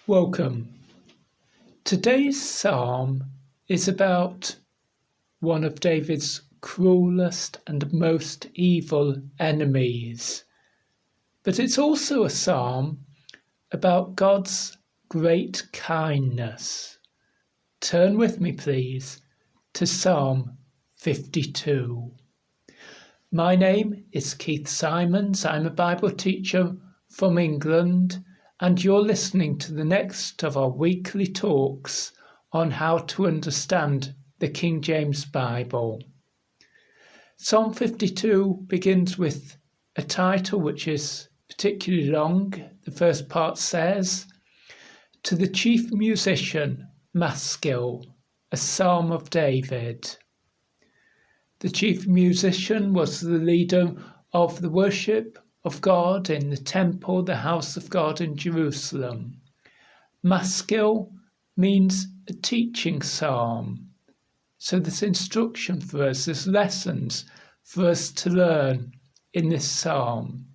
Welcome. Today's psalm is about one of David's cruelest and most evil enemies. But it's also a psalm about God's great kindness. Turn with me, please, to Psalm 52. My name is Keith Simons. I'm a Bible teacher from England, and you're listening to the next of our weekly talks on how to understand the King James Bible. Psalm 52 begins with a title which is particularly long. The first part says, "To the chief musician, Maskil, a psalm of David." The chief musician was the leader of the worship of God in the temple, the house of God in Jerusalem. Maskil means a teaching psalm. So there's instruction for us, there's lessons for us to learn in this psalm.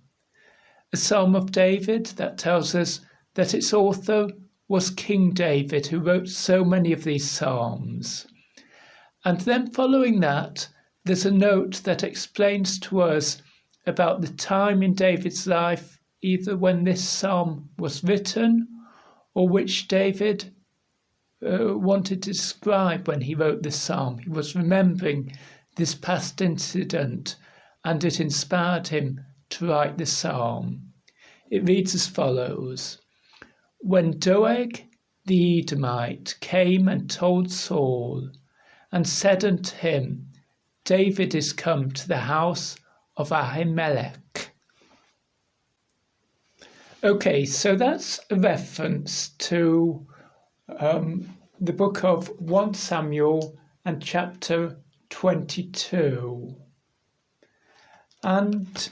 A psalm of David that tells us that its author was King David, who wrote so many of these psalms. And then following that, there's a note that explains to us about the time in David's life, either when this psalm was written or which David wanted to describe when he wrote this psalm. He was remembering this past incident and it inspired him to write the psalm. It reads as follows. When Doeg the Edomite came and told Saul and said unto him, David is come to the house of Ahimelech. Okay, so that's a reference to the book of 1 Samuel and chapter 22. And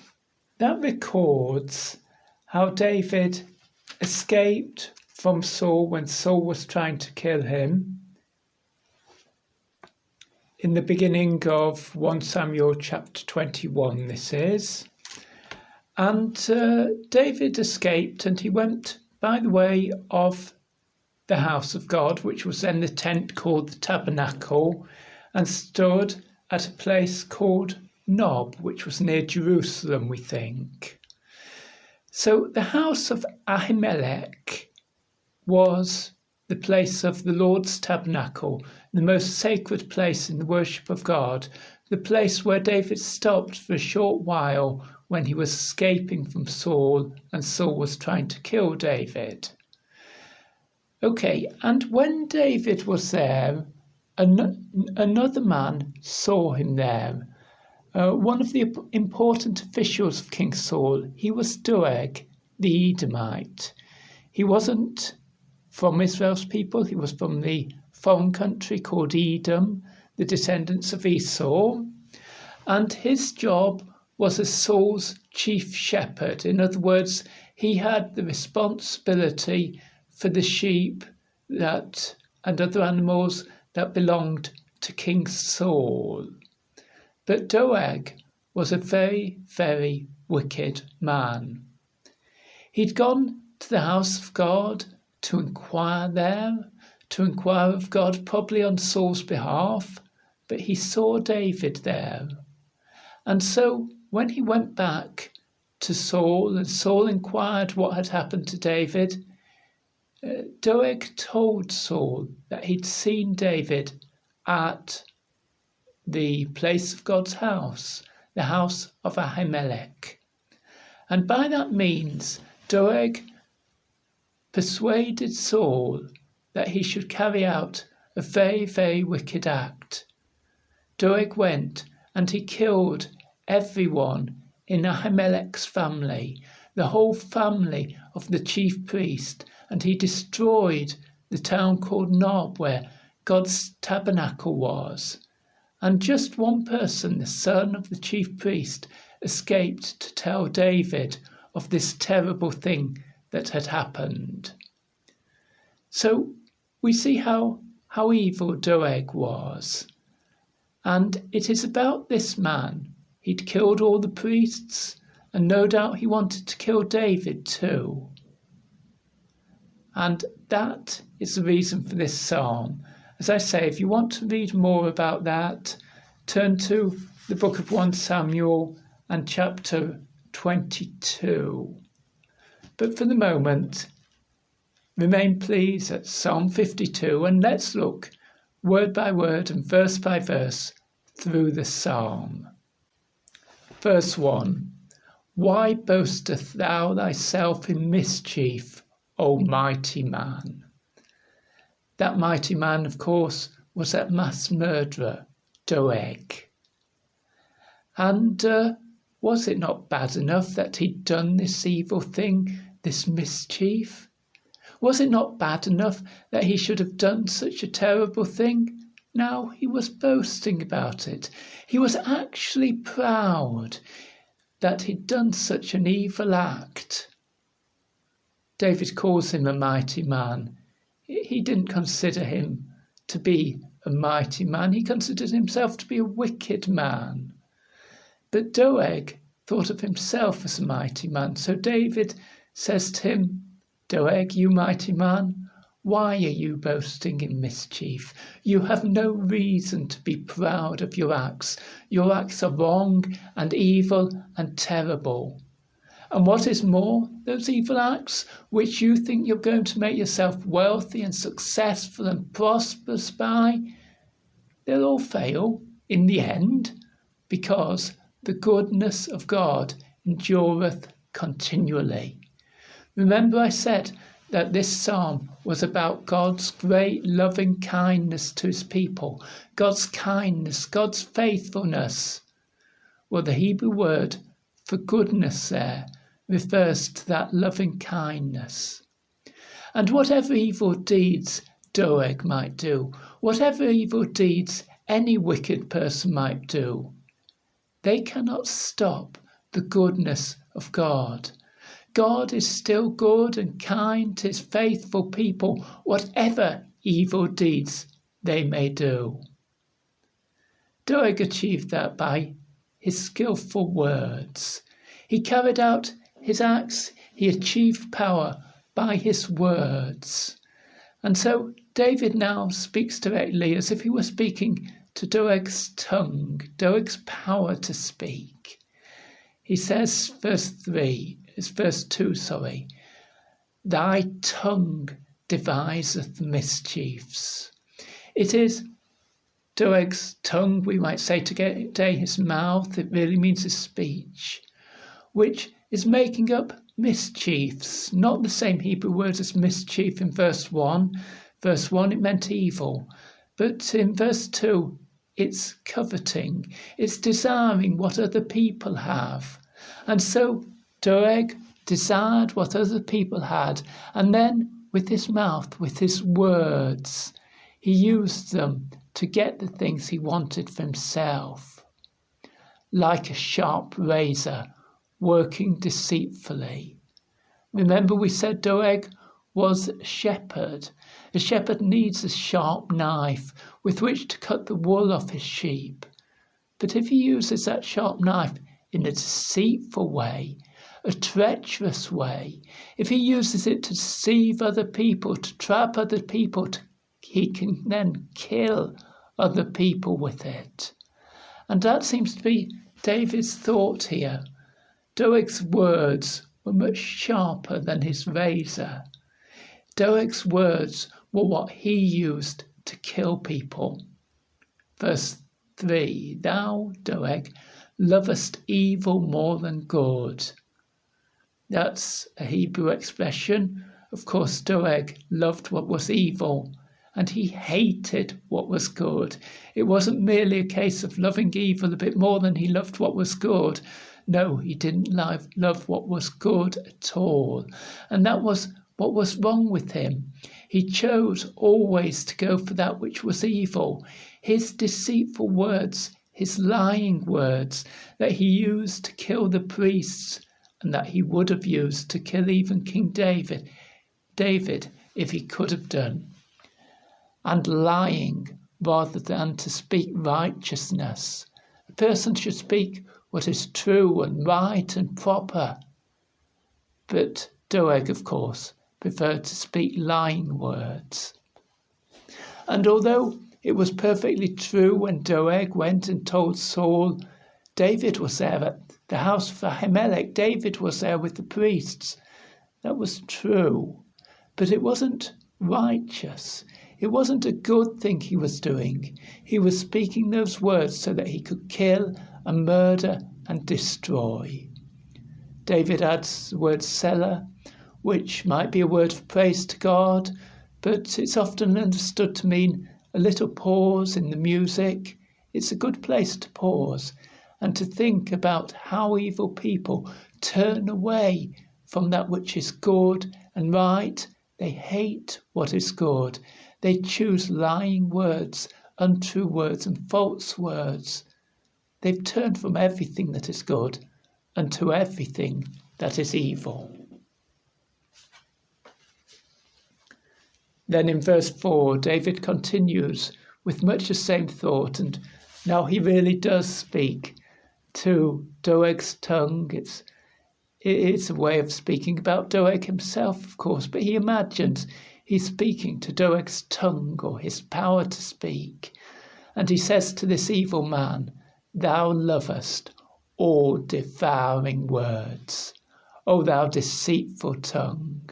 that records how David escaped from Saul when Saul was trying to kill him. In the beginning of 1 Samuel chapter 21, this is. And David escaped and he went by the way of the house of God, which was then the tent called the tabernacle, and stood at a place called Nob, which was near Jerusalem, we think. So the house of Ahimelech was the place of the Lord's tabernacle, the most sacred place in the worship of God, the place where David stopped for a short while when he was escaping from Saul and Saul was trying to kill David. Okay, and when David was there, another man saw him there. One of the important officials of King Saul, he was Doeg the Edomite. He wasn't from Israel's people, he was from the foreign country called Edom, the descendants of Esau, and his job was as Saul's chief shepherd. In other words, he had the responsibility for the sheep and other animals that belonged to King Saul. But Doeg was a very, very wicked man. He'd gone to the house of God to inquire of God, probably on Saul's behalf, but he saw David there. And so when he went back to Saul and Saul inquired what had happened to David, Doeg told Saul that he'd seen David at the place of God's house, the house of Ahimelech. And by that means, Doeg persuaded Saul that he should carry out a very, very wicked act. Doeg went and he killed everyone in Ahimelech's family, the whole family of the chief priest, and he destroyed the town called Nob where God's tabernacle was. And just one person, the son of the chief priest, escaped to tell David of this terrible thing that had happened. So we see how evil Doeg was. And it is about this man. He'd killed all the priests, and no doubt he wanted to kill David too. And that is the reason for this psalm. As I say, if you want to read more about that, turn to the book of 1 Samuel and chapter 22. But for the moment, remain please at Psalm 52 and let's look word by word and verse by verse through the psalm. Verse 1. Why boastest thou thyself in mischief, O mighty man? That mighty man, of course, was that mass murderer, Doeg. And was it not bad enough that he'd done this evil thing, this mischief? Was it not bad enough that he should have done such a terrible thing? Now he was boasting about it. He was actually proud that he'd done such an evil act. David calls him a mighty man. He didn't consider him to be a mighty man. He considered himself to be a wicked man. But Doeg thought of himself as a mighty man. So David says to him, Doeg, you mighty man, why are you boasting in mischief? You have no reason to be proud of your acts. Your acts are wrong and evil and terrible. And what is more, those evil acts which you think you're going to make yourself wealthy and successful and prosperous by, they'll all fail in the end, because the goodness of God endureth continually. Remember I said that this psalm was about God's great loving kindness to his people, God's kindness, God's faithfulness. Well, the Hebrew word for goodness there refers to that loving kindness. And whatever evil deeds Doeg might do, whatever evil deeds any wicked person might do, they cannot stop the goodness of God. God is still good and kind to his faithful people, whatever evil deeds they may do. Doeg achieved that by his skillful words. He carried out his acts, he achieved power by his words. And so David now speaks directly as if he were speaking to Doeg's tongue, Doeg's power to speak. He says, verse 2, thy tongue deviseth mischiefs. It is Doeg's tongue, we might say today his mouth, it really means his speech, which is making up mischiefs, not the same Hebrew word as mischief in verse 1. Verse 1 it meant evil, but in verse 2 it's coveting, it's desiring what other people have. And so Doeg desired what other people had, and then with his mouth, with his words, he used them to get the things he wanted for himself. Like a sharp razor, working deceitfully. Remember we said Doeg was a shepherd. A shepherd needs a sharp knife with which to cut the wool off his sheep. But if he uses that sharp knife in a deceitful way, a treacherous way, if he uses it to deceive other people, to trap other people, he can then kill other people with it. And that seems to be David's thought here. Doeg's words were much sharper than his razor. Doeg's words were what he used to kill people. Verse 3, thou, Doeg, lovest evil more than good. That's a Hebrew expression. Of course, Doeg loved what was evil, and he hated what was good. It wasn't merely a case of loving evil a bit more than he loved what was good. No, he didn't love what was good at all. And that was what was wrong with him. He chose always to go for that which was evil. His deceitful words, his lying words that he used to kill the priests, and that he would have used to kill even King David if he could have done. And lying rather than to speak righteousness. A person should speak what is true and right and proper. But Doeg, of course, preferred to speak lying words. And although it was perfectly true when Doeg went and told Saul, David was there at the house of Ahimelech, David was there with the priests. That was true, but it wasn't righteous. It wasn't a good thing he was doing. He was speaking those words so that he could kill and murder and destroy. David adds the word Selah, which might be a word of praise to God, but it's often understood to mean a little pause in the music. It's a good place to pause and to think about how evil people turn away from that which is good and right. They hate what is good. They choose lying words, untrue words and false words. They've turned from everything that is good unto everything that is evil. Then in verse 4, David continues with much the same thought, and now he really does speak to Doeg's tongue. It's a way of speaking about Doeg himself, of course, but he imagines he's speaking to Doeg's tongue or his power to speak. And he says to this evil man, "Thou lovest all devouring words, O thou deceitful tongue."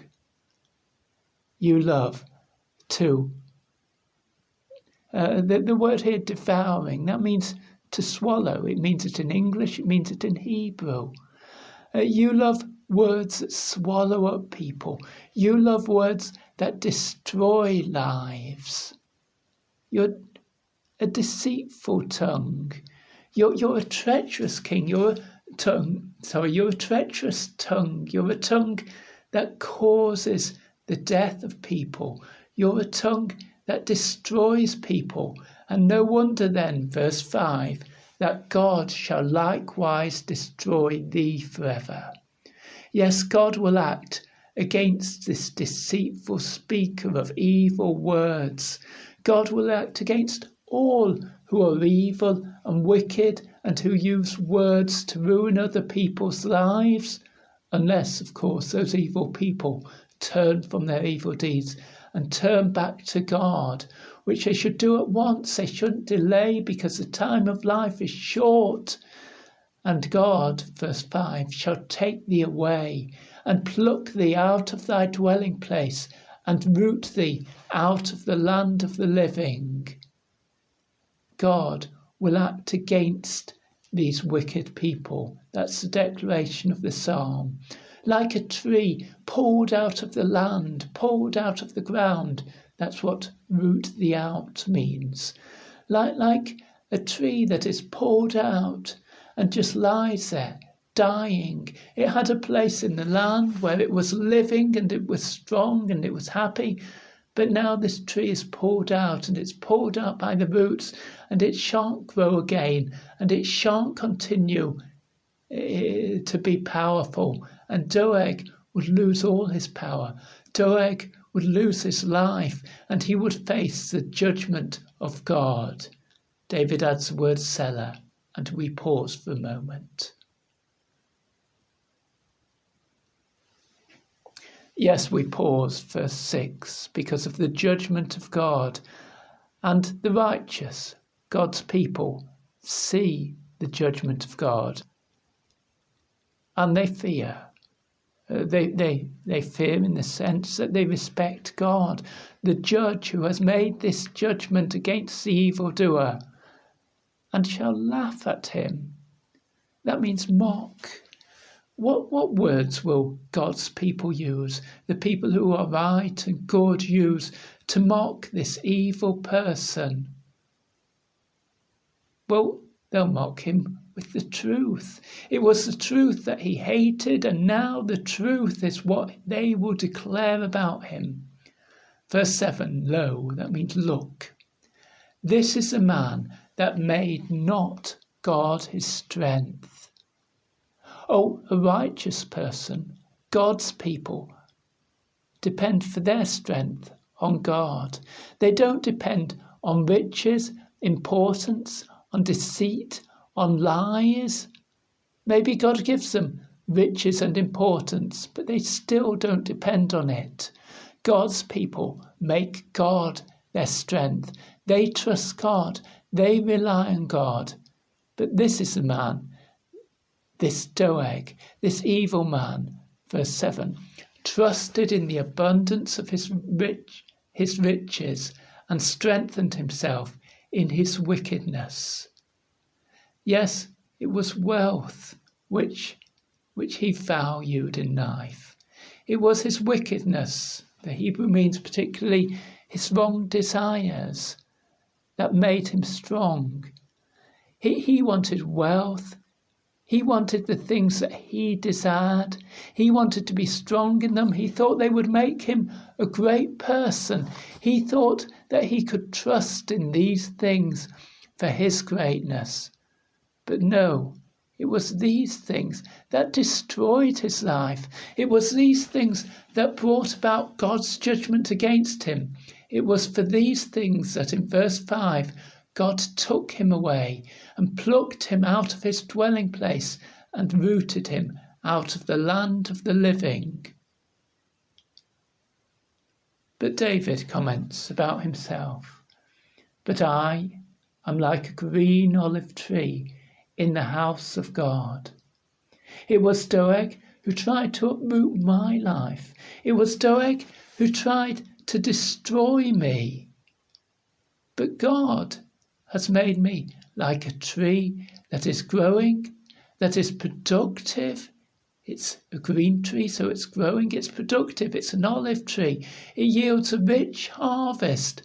You love to. The word here, devouring, that means to swallow. It means it in English, it means it in Hebrew. You love words that swallow up people. You love words that destroy lives. You're a deceitful tongue. You're a treacherous king. You're a treacherous tongue. You're a tongue that causes the death of people. You're a tongue that destroys people. And no wonder then, verse 5, that God shall likewise destroy thee forever. Yes, God will act against this deceitful speaker of evil words. God will act against all who are evil and wicked and who use words to ruin other people's lives, unless, of course, those evil people turn from their evil deeds and turn back to God, which they should do at once. They shouldn't delay, because the time of life is short. And God, verse 5, shall take thee away and pluck thee out of thy dwelling place and root thee out of the land of the living. God will act against these wicked people. That's the declaration of the psalm. Like a tree pulled out of the land, pulled out of the ground. That's what root thee out means. Like a tree that is pulled out and just lies there, dying. It had a place in the land where it was living and it was strong and it was happy. But now this tree is pulled out, and it's pulled out by the roots, and it shan't grow again, and it shan't continue to be powerful. And Doeg would lose all his power. Doeg would lose his life, and he would face the judgment of God. David adds the word Selah, and we pause for a moment. Yes, we pause, verse 6, because of the judgment of God, and the righteous, God's people, see the judgment of God, and they fear. They fear in the sense that they respect God, the judge who has made this judgment against the evildoer, and shall laugh at him. That means mock. What words will God's people use, the people who are right and good use, to mock this evil person? Well, they'll mock him with the truth. It was the truth that he hated, and now the truth is what they will declare about him. Verse 7, lo, that means look. This is the man that made not God his strength. Oh, a righteous person, God's people, depend for their strength on God. They don't depend on riches, importance, on deceit, on lies. Maybe God gives them riches and importance, but they still don't depend on it. God's people make God their strength. They trust God. They rely on God. But this is the man, this Doeg, this evil man, verse 7, trusted in the abundance of his riches and strengthened himself in his wickedness. Yes, it was wealth which he valued in life. It was his wickedness, the Hebrew means particularly his wrong desires, that made him strong. He wanted wealth. He wanted the things that he desired. He wanted to be strong in them. He thought they would make him a great person. He thought that he could trust in these things for his greatness. But no, it was these things that destroyed his life. It was these things that brought about God's judgment against him. It was for these things that in verse 5, God took him away and plucked him out of his dwelling place and rooted him out of the land of the living. But David comments about himself, "But I am like a green olive tree in the house of God." It was Doeg who tried to uproot my life. It was Doeg who tried to destroy me. But God has made me like a tree that is growing, that is productive. It's a green tree, so it's growing, it's productive, it's an olive tree. It yields a rich harvest,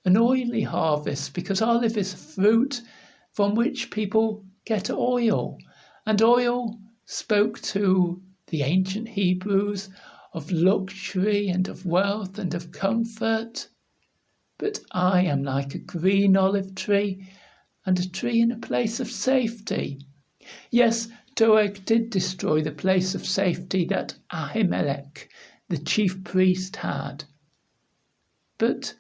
an oily harvest, because olive is a fruit from which people get oil. And oil spoke to the ancient Hebrews of luxury and of wealth and of comfort. But I am like a green olive tree and a tree in a place of safety. Yes, Doeg did destroy the place of safety that Ahimelech, the chief priest, had. But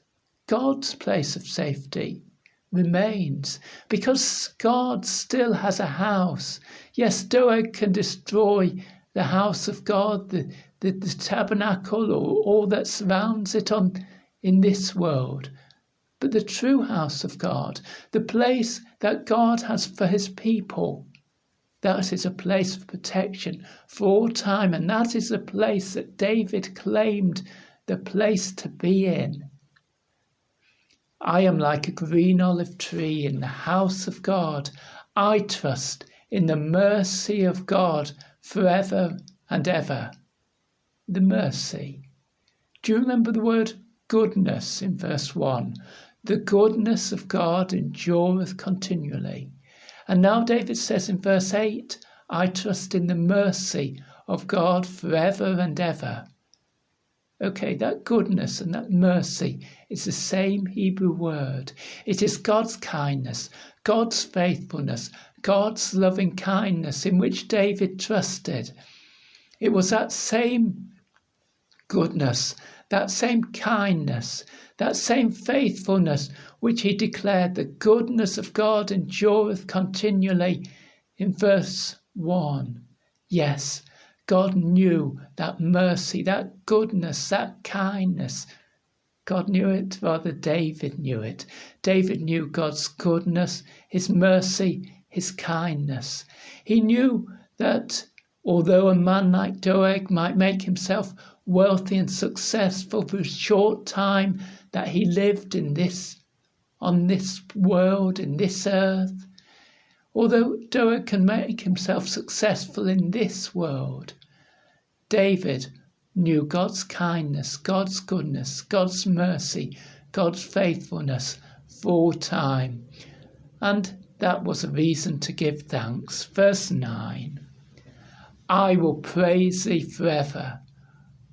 God's place of safety remains, because God still has a house. Yes, Doeg can destroy the house of God, the tabernacle, or all that surrounds it in this world. But the true house of God, the place that God has for his people, that is a place of protection for all time, and that is the place that David claimed the place to be in. I am like a green olive tree in the house of God. I trust in the mercy of God forever and ever. The mercy. Do you remember the word goodness in verse 1? The goodness of God endureth continually. And now David says in verse 8, I trust in the mercy of God forever and ever. Okay, that goodness and that mercy is the same Hebrew word. It is God's kindness, God's faithfulness, God's loving kindness in which David trusted. It was that same goodness, that same kindness, that same faithfulness which he declared, the goodness of God endureth continually in verse 1. Yes, God knew that mercy, that goodness, that kindness. God knew it, rather David knew it. David knew God's goodness, his mercy, his kindness. He knew that although a man like Doeg might make himself wealthy and successful for a short time that he lived on this world, in this earth, although Doeg can make himself successful in this world, David knew God's kindness, God's goodness, God's mercy, God's faithfulness for all time. And that was a reason to give thanks. Verse 9, I will praise thee forever.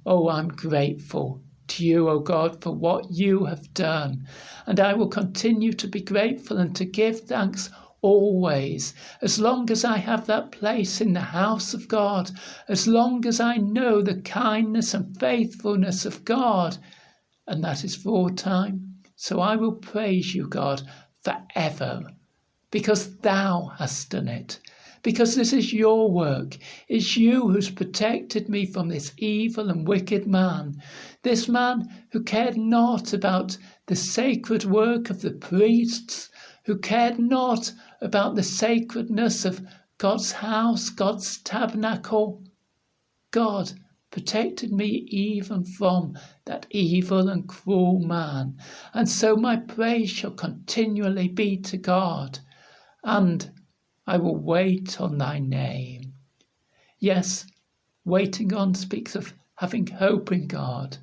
Oh, I'm grateful to you, O God, for what you have done. And I will continue to be grateful and to give thanks always, as long as I have that place in the house of God, as long as I know the kindness and faithfulness of God, and that is for all time. So I will praise you, God, forever, because thou hast done it. because this is your work. It's you who's protected me from this evil and wicked man, this man who cared not about the sacred work of the priests, who cared not about the sacredness of God's house, God's tabernacle. God protected me even from that evil and cruel man. And so my praise shall continually be to God, and I will wait on thy name. Yes, waiting on speaks of having hope in God.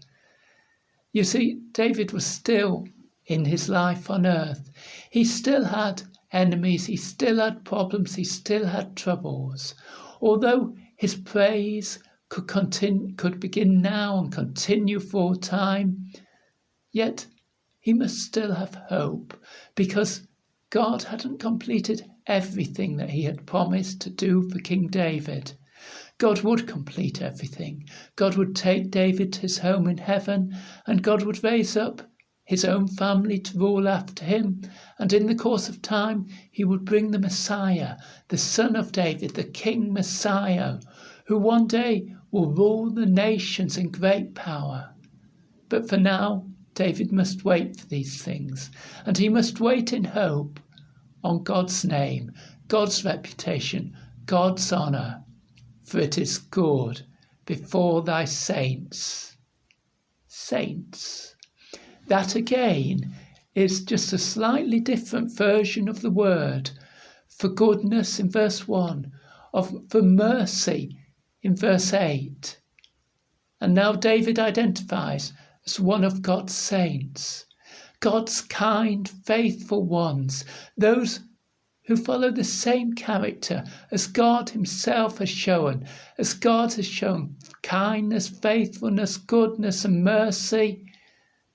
You see, David was still in his life on earth. He still had enemies, he still had problems, he still had troubles. Although his praise could begin now and continue for a time, yet he must still have hope, because God hadn't completed everything that he had promised to do for King David. God would complete everything. God would take David to his home in heaven, and God would raise up his own family to rule after him, and in the course of time he would bring the Messiah, the son of David, the King Messiah, who one day will rule the nations in great power. But for now, David must wait for these things, and he must wait in hope on God's name, God's reputation, God's honour, for it is good before thy saints. Saints. That again is just a slightly different version of the word for goodness in verse 1, for mercy in verse 8. And now David identifies as one of God's saints, God's kind, faithful ones, those who follow the same character as God himself has shown, as God has shown kindness, faithfulness, goodness and mercy.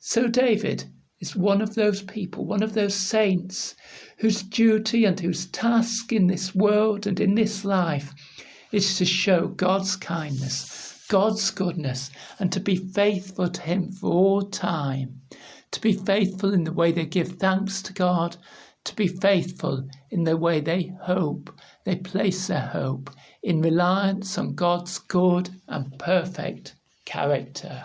So David is one of those people, one of those saints whose duty and whose task in this world and in this life is to show God's kindness, God's goodness, and to be faithful to him for all time, to be faithful in the way they give thanks to God, to be faithful in the way they hope, they place their hope in reliance on God's good and perfect character.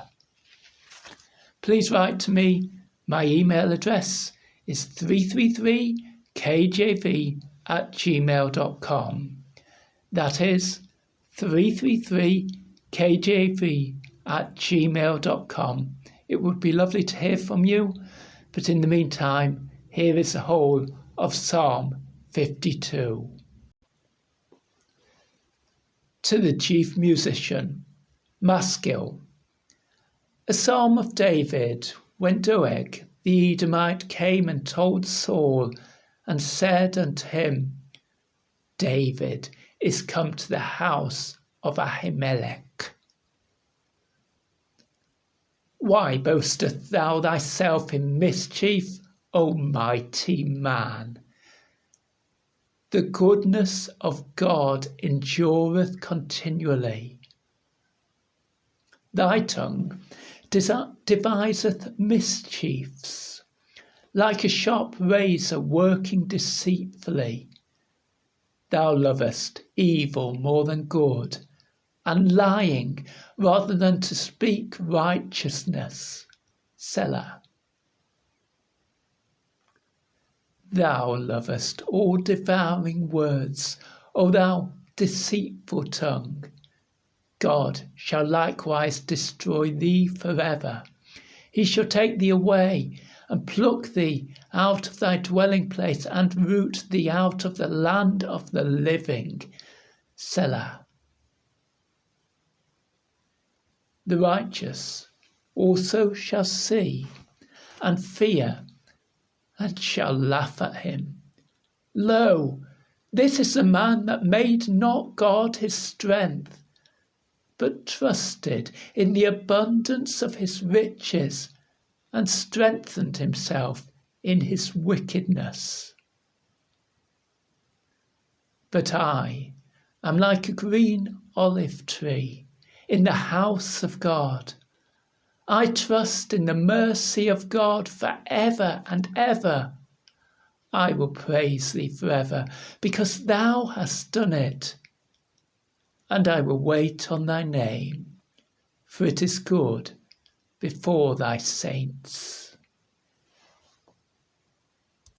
Please write to me. My email address is 333kjv@gmail.com. That is 333kjv@gmail.com. It would be lovely to hear from you, but in the meantime, here is the whole of Psalm 52. To the chief musician, Maskil. A psalm of David, when Doeg the Edomite came and told Saul and said unto him, David is come to the house of Ahimelech. Why boastest thou thyself in mischief, O mighty man? The goodness of God endureth continually. Thy tongue deviseth mischiefs, like a sharp razor working deceitfully. Thou lovest evil more than good, and lying rather than to speak righteousness. Selah. Thou lovest all devouring words, O thou deceitful tongue. God shall likewise destroy thee forever. He shall take thee away, and pluck thee out of thy dwelling place, and root thee out of the land of the living. Selah. The righteous also shall see, and fear, and shall laugh at him. Lo, this is the man that made not God his strength, but trusted in the abundance of his riches, and strengthened himself in his wickedness. But I am like a green olive tree in the house of God. I trust in the mercy of God for ever and ever. I will praise thee forever, because thou hast done it. And I will wait on thy name, for it is good before thy saints.